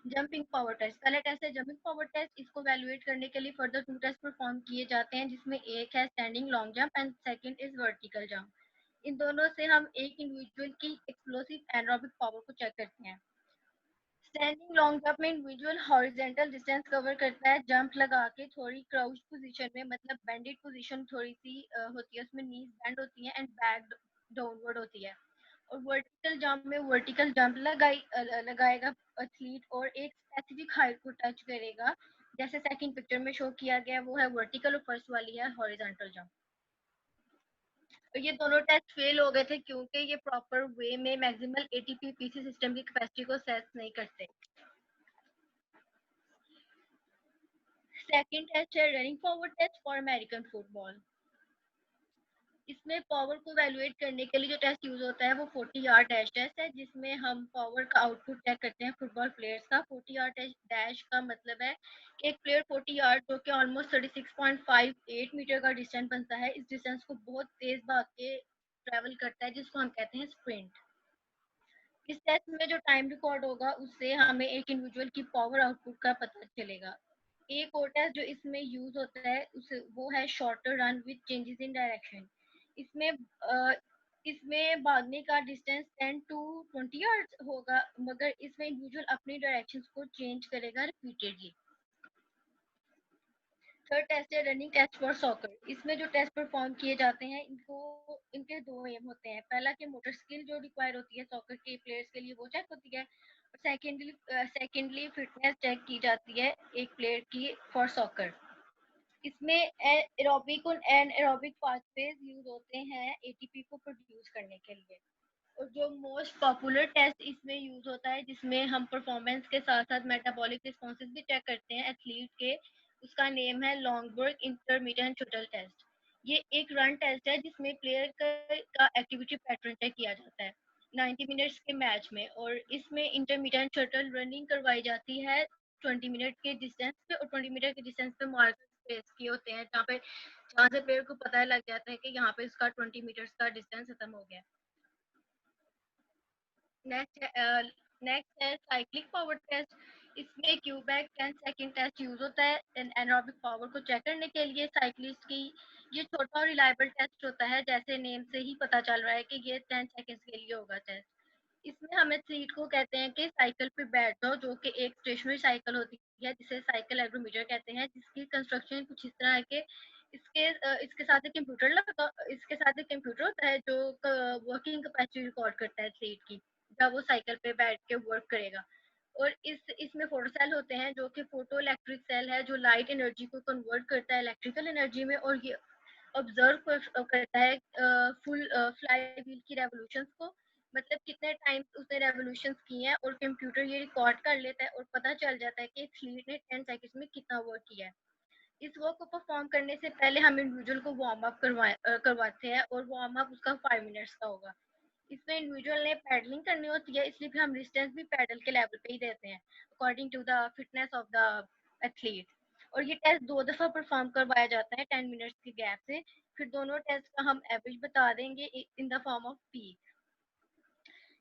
Jumping power test, पहला टेस्ट है जंपिंग पावर टेस्ट। इसको वैल्यूएट करने के लिए फर्दर 2 टेस्ट परफॉर्म किए जाते हैं जिसमें एक है standing long jump and second is vertical jump. इन दोनों से हम एक इंडिविजुअल की एक्सप्लोसिव एनारोबिक पावर को चेक करते हैं। स्टैंडिंग लॉन्ग जंप में इंडिविजुअल हॉरिजॉन्टल डिस्टेंस कवर करता है जंप लगा के थोड़ी क्राउच पोजीशन में, मतलब बेंडेड पोजीशन थोड़ी सी होती है, उसमें नीज बेंड होती है एंड बैक डाउनवर्ड होती है। और वर्टिकल जंप में वर्टिकल जंप लगाएगा एथलीट और एक स्पेसिफिक हाइट को टच करेगा, जैसे सेकंड पिक्चर में शो किया गया वो है वर्टिकल और फर्स्ट वाली है हॉरिजॉन्टल जंप। तो ये दोनों टेस्ट फेल हो गए थे क्योंकि ये प्रॉपर वे में मैक्सिमल एटीपी पीसी सिस्टम की कैपेसिटी को सेंस नहीं करते। सेकंड टेस्ट है running power test for American football. इसमें पावर को वैल्यूएट करने के लिए जो टेस्ट यूज होता है वो 40 यार्ड डैश टेस्ट है, जिसमें हम पावर का आउटपुट चेक करते हैं फुटबॉल प्लेयर्स का। 40 यार्ड डैश का मतलब है कि एक प्लेयर 40 यार्ड जो कि ऑलमोस्ट 36.58 मीटर का डिस्टेंस बनता है, इस डिस्टेंस को बहुत तेज भाग के ट्रेवल करता है जिसको हम कहते हैं स्प्रिंट। इस टेस्ट में जो टाइम रिकॉर्ड होगा उससे हमें एक इंडिविजुअल की पावर आउटपुट का पता चलेगा। एक और टेस्ट जो इसमें यूज होता है वो है shorter run with changes in direction. इसमें भागने का डिस्टेंस 10 to 20 यार्ड्स होगा, मगर इसमें इंडिविजुअल अपनी डायरेक्शंस को चेंज करेगा रिपीटेडली। थर्ड टेस्ट है रनिंग टेस्ट फॉर सॉकर। इसमें जो टेस्ट परफॉर्म किए जाते हैं इनके 2 एम होते हैं। पहला कि मोटर स्किल जो रिक्वायर होती है सॉकर के प्लेयर्स के लिए वो चेक होती है, सेकेंडली फिटनेस चेक की जाती है एक प्लेयर की फॉर सॉकर। इसमें एरोबिक और एनाएरोबिक पाथवेज यूज होते हैं एटीपी को प्रोड्यूस करने के लिए। और जो मोस्ट पॉपुलर टेस्ट इसमें यूज होता है जिसमें हम परफॉर्मेंस के साथ साथ मेटाबॉलिक रिस्पॉन्सेज भी चेक करते हैं एथलीट के, उसका नेम है लॉन्गबर्ग इंटरमीडिएट शटल टेस्ट। ये एक रन टेस्ट है जिसमें प्लेयर का एक्टिविटी पैटर्न चेक किया जाता है 90 मिनट्स के मैच में। और इसमें इंटरमीडिएट शटल रनिंग करवाई जाती है 20 मिनट के डिस्टेंस पे, और 20 मिनट के डिस्टेंस पे मार्कर स्पेस किए होते हैं जहाँ से प्लेयर को पता लग जाता है कि यहाँ पे इसका 20 मीटर्स का डिस्टेंस खत्म हो गया। नेक्स्ट है साइक्लिक पावर टेस्ट। इसमें क्यूबैक 10 सेकंड टेस्ट यूज होता है एनारोबिक पावर को चेक करने के लिए साइक्लिस्ट की। ये छोटा और रिलायबल टेस्ट होता है, जैसे नेम से ही पता चल रहा है कि ये 10 सेकंड्स के लिए होगा टेस्ट। इसमें हम एथलीट को कहते हैं कि साइकिल पे बैठ जाओ, जो कि एक स्टेशनरी साइकिल होती है जिसे साइकिल एर्गोमीटर कहते हैं, जिसकी कंस्ट्रक्शन कुछ इस तरह है कि इसके साथ एक कंप्यूटर होता है जो वर्किंग कैपेसिटी रिकॉर्ड करता है एथलीट की जब वो साइकिल पे बैठ के वर्क करेगा। और इसमें फोटो सेल होते हैं जो कि फोटो इलेक्ट्रिक सेल है जो लाइट एनर्जी को कन्वर्ट करता है इलेक्ट्रिकल एनर्जी में, और ये ऑब्जर्व करता है फुल फ्लाई व्हील की रेवोल्यूशंस को, मतलब कितने टाइम उसने रेवोल्यूशंस की हैं, और कंप्यूटर ये रिकॉर्ड कर लेता है और पता चल जाता है कि एथलीट ने 10 सेकंड्स में कितना वर्क किया है। इस वर्क को परफॉर्म करने से पहले हम इंडिविजुअल को वार्म अप करवाते हैं, और वार्म अप उसका 5 मिनट्स का होगा। इसमें इंडिविजुअल ने पैडलिंग करनी होती है, इसलिए फिर हम डिस्टेंस भी पैडल के लेवल पे ही देते हैं according to the fitness of the athlete. और ये टेस्ट 2 दफा परफॉर्म करवाया जाता है 10 मिनट्स के गैप से। फिर दोनों टेस्ट का हम एवरेज बता देंगे in the form of P.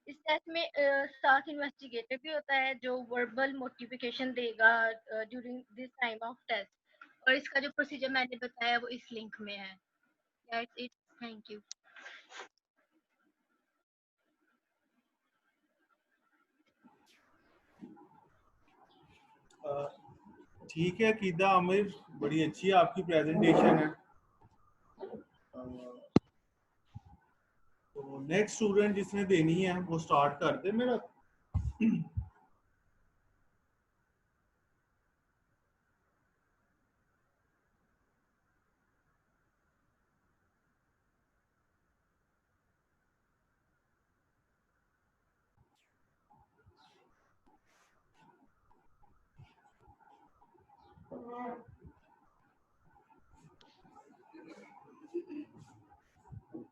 इस टेस्ट में साथ इन्वेस्टिगेटर भी होता है जो वर्बल मोटिवेशन देगा during this time of test. और इसका जो प्रोसीजर मैंने बताया वो इस लिंक में है। That's it, thank you. ठीक है कीदा आमिर, बड़ी अच्छी आपकी प्रेजेंटेशन है। तो नेक्स्ट स्टूडेंट जिसने देनी है वो स्टार्ट कर दे मेरा।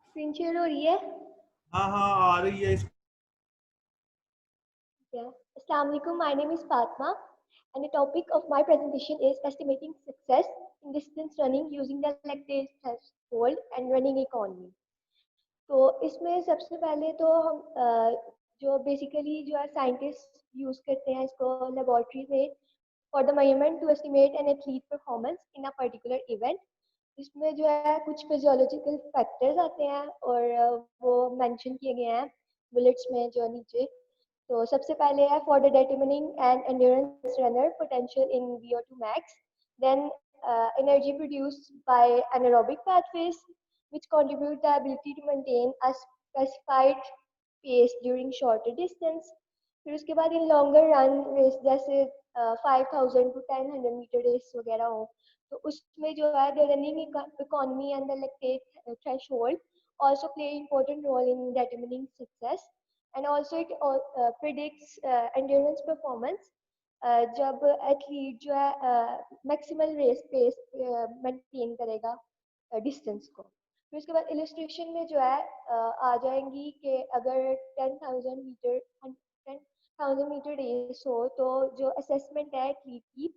स्क्रीन शेयर हो रही है? हाँ हाँ आ रही है। Assalamu alaikum, my name is Fatma and the topic of my presentation is estimating success in distance running using the lactate threshold and running economy. तो इसमें सबसे पहले तो हम जो बेसिकली जो है साइंटिस्ट यूज करते हैं इसको लेबोरेटरी में for the measurement to estimate an athlete performance in a particular event. इसमें जो है कुछ फिजियोलॉजिकल फैक्टर्स आते हैं और वो मेंशन किए गए हैं बुलेट्स में जो नीचे। तो सबसे पहले है for the determining an endurance runner potential in VO2 max, then energy produced by anaerobic pathways which contribute the ability to maintain a specified pace during shorter distance. फिर उसके बाद इन लॉन्गर रन रेस जैसे 5000 to 1000 मीटर रेस वगैरह हो तो उसमें जो है the running economy and the lactate threshold also play important role in determining success. And also it predicts endurance performance जब एथलीट जो है मैक्सिमल रेस पेस मेंटेन करेगा डिस्टेंस को। फिर उसके बाद इलस्ट्रेशन में जो है आ जाएंगी कि अगर 10,000 मीटर रेस हो तो जो असेसमेंट है एथलीट की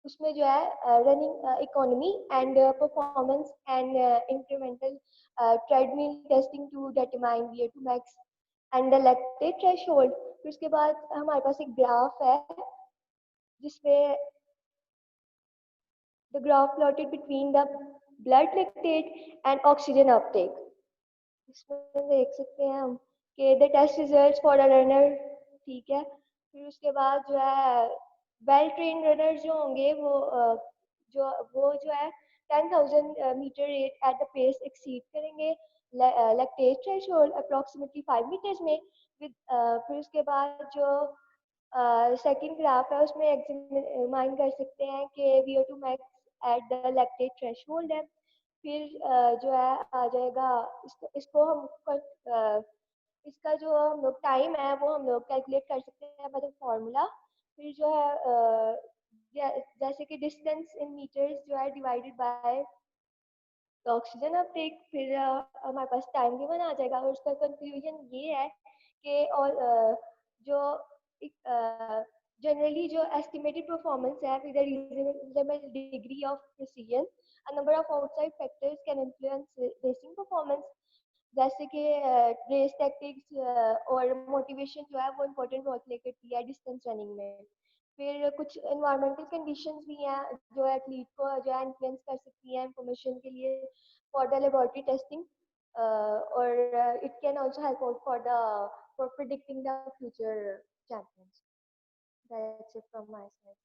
उसमें जो है running economy and performance and incremental treadmill testing to determine VO2 max and the lactate threshold. फिर उसके बाद हमारे पास एक ग्राफ है जिसमें the graph plotted between the blood lactate and oxygen uptake. इसमें देख सकते हैं हम कि the test results for a runner, ठीक है। फिर उसके बाद जो है वेल ट्रेन रनर्स जो होंगे वो जो है 10,000 meter rate at the pace exceed करेंगे लैक्टेट थ्रेशोल्ड अप्रॉक्सीमेटली 5 मीटर्स में। फिर उसके बाद जो सेकंड ग्राफ है उसमें एग्जामिन कर सकते हैं कि VO2 max at the lactate threshold है। फिर जो है आ जाएगा इसको हम इसका जो हम लोग टाइम है वो हम लोग कैलकुलेट कर सकते हैं बाय द फॉर्मूला। फिर जो है जैसे कि डिस्टेंस इन मीटर्स जो है डिवाइडेड बाय ऑक्सीजन अपटेक। फिर हमारे पास टाइम गिवन आ जाएगा और उसका कंक्लूजन ये है कि और जो जनरली जो एस्टिमेटेड परफॉर्मेंस है with a reasonable degree of precision a number of outside factors can influence racing performance, जैसे कि रेस टैक्टिक्स और मोटिवेशन जो है वो इम्पोर्टेंट रोल प्ले करती है डिस्टेंस रनिंग में। फिर कुछ एनवायरमेंटल कंडीशंस भी हैं जो एथलीट को जो है इन्फ्लुएंस कर सकती हैं इंफॉर्मेशन के लिए फॉर द लेबोरेटरी टेस्टिंग और it can also help out for predicting the future champions. That's it from my side.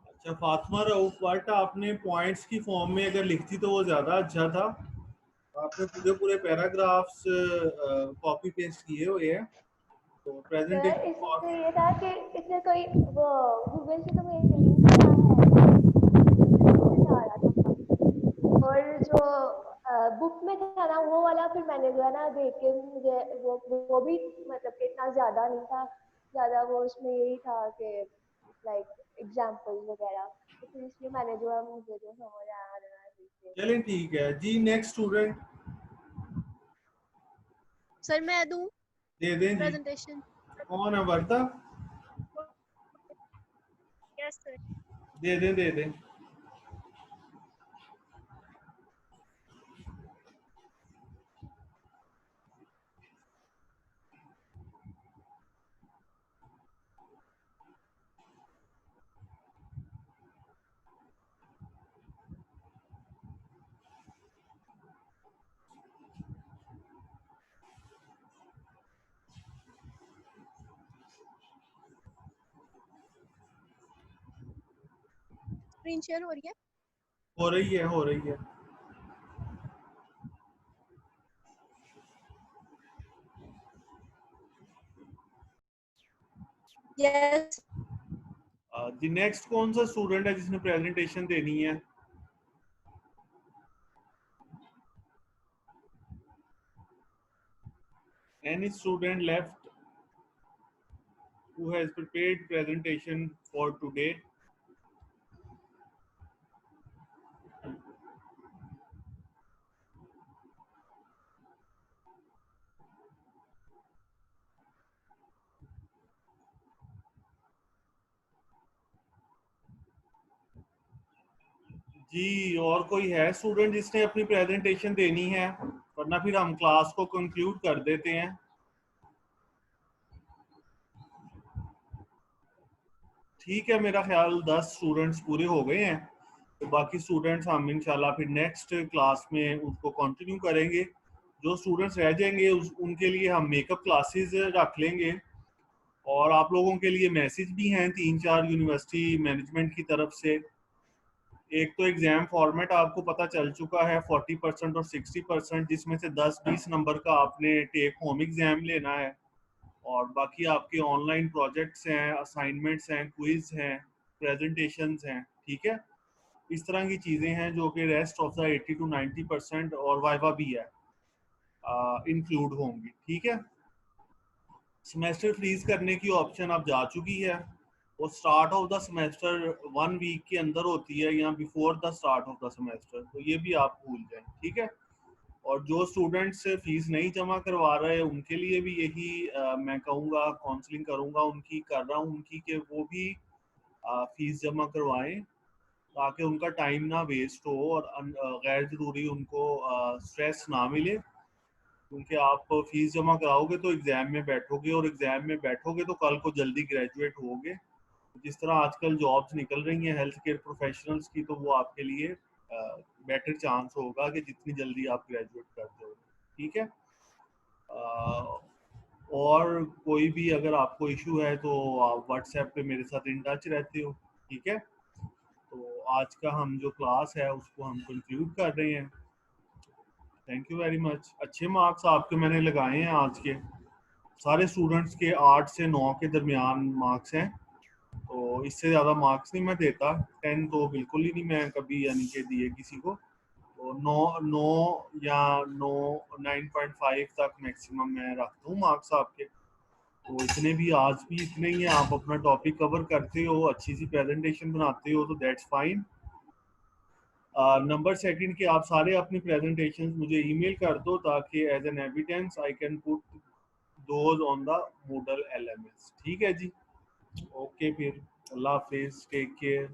अच्छा फातिमा रऊफ बट आपने पॉइंट्स की फॉर्म में अगर लिखती तो वो ज़्यादा अच्छा था। आपने पूरे पूरे पैराग्राफ्स कॉपी पेस्ट किए हुए हैं तो सर प्रेजेंटेशन इसमें ये था कि इसमें कोई वो गूगल से तो मेरे लिंक आ रहा था और जो बुक में था ना वो वाला फिर मैंने जो है ना देख के मुझे वो भी मतलब कि इतना ज़्यादा नहीं था, ज़्यादा वो उसमें यही था कि लाइक एग्जाम्पल वगैरह, तो फिर इसलिए मैंने जो है मुझे जो समझ आ रहा है। चलें ठीक है जी। नेक्स्ट स्टूडेंट सर मैं दूं दे दें जी। प्रेजेंटेशन। कौन है वर्दा? Yes sir. दे दें दे दें। स्क्रीन शेयर हो रही है? हो रही है हो रही है। यस। द नेक्स्ट कौन सा स्टूडेंट है जिसने प्रेजेंटेशन देनी है? Any student left who has prepared presentation for today? जी और कोई है स्टूडेंट जिसने अपनी प्रेजेंटेशन देनी है, वरना फिर हम क्लास को कंक्लूड कर देते हैं। ठीक है मेरा ख्याल 10 स्टूडेंट्स पूरे हो गए हैं, तो बाकी स्टूडेंट्स हम इंशाल्लाह फिर नेक्स्ट क्लास में उसको कंटिन्यू करेंगे। जो स्टूडेंट्स रह जाएंगे उनके लिए हम मेकअप क्लासेस रख लेंगे। और आप लोगों के लिए मैसेज भी हैं 3-4 यूनिवर्सिटी मैनेजमेंट की तरफ से। एक तो एग्जाम फॉर्मेट आपको पता चल चुका है 40% और 60%, जिसमें से 10-20 नंबर का आपने टेक होम एग्जाम लेना है और बाकी आपके ऑनलाइन प्रोजेक्ट्स हैं, असाइनमेंट्स हैं, क्विज हैं, प्रेजेंटेशंस हैं। ठीक है, इस तरह की चीज़ें हैं जो कि रेस्ट ऑफ द 80 to 90% और वाइवा भी है इंक्लूड होंगी। ठीक है, सेमेस्टर फ्रीज करने की ऑप्शन अब जा चुकी है। वो start of the semester 1 week के अंदर होती है या before the start of the semester, तो ये भी आप भूल जाएं। ठीक है, और जो स्टूडेंट्स फीस नहीं जमा करवा रहे उनके लिए भी यही मैं कहूँगा, काउंसलिंग करूँगा उनकी, कर रहा हूँ उनकी, कि वो भी फीस जमा करवाएं ताकि उनका टाइम ना वेस्ट हो और गैर ज़रूरी उनको स्ट्रेस ना मिले। क्योंकि आप फीस जमा कराओगे तो एग्ज़ाम में बैठोगे और एग्ज़ाम में बैठोगे तो कल को जल्दी ग्रेजुएट होगे। जिस तरह आजकल जॉब्स निकल रही हैं हेल्थ केयर प्रोफेशनल्स की, तो वो आपके लिए बेटर चांस होगा कि जितनी जल्दी आप ग्रेजुएट कर जाओगे। ठीक है, और कोई भी अगर आपको इशू है तो आप व्हाट्सएप पे मेरे साथ इन टच रहते हो। ठीक है, तो आज का हम जो क्लास है उसको हम कंक्लूड कर रहे हैं। Thank you very much. अच्छे मार्क्स आपके मैंने लगाए हैं आज के। सारे स्टूडेंट्स के 8 से 9 के दरमियान मार्क्स हैं, तो इससे ज़्यादा मार्क्स नहीं मैं देता। 10 तो बिल्कुल ही नहीं मैं कभी यानी कि दिए किसी को। तो 9 या 9.5 तक मैक्सिमम मैं रखता हूँ मार्क्स आपके। तो इतने भी आज भी इतने ही हैं, आप अपना टॉपिक कवर करते हो, अच्छी सी प्रेजेंटेशन बनाते हो, तो दैट्स फाइन। नंबर सेकंड कि आप सारे अपनी प्रेजेंटेशंस मुझे ईमेल कर दो ताकि as an evidence I can put those on the Moodle LMS। ठीक है जी, ओके फिर अल्लाह हाफिज, टेक केयर।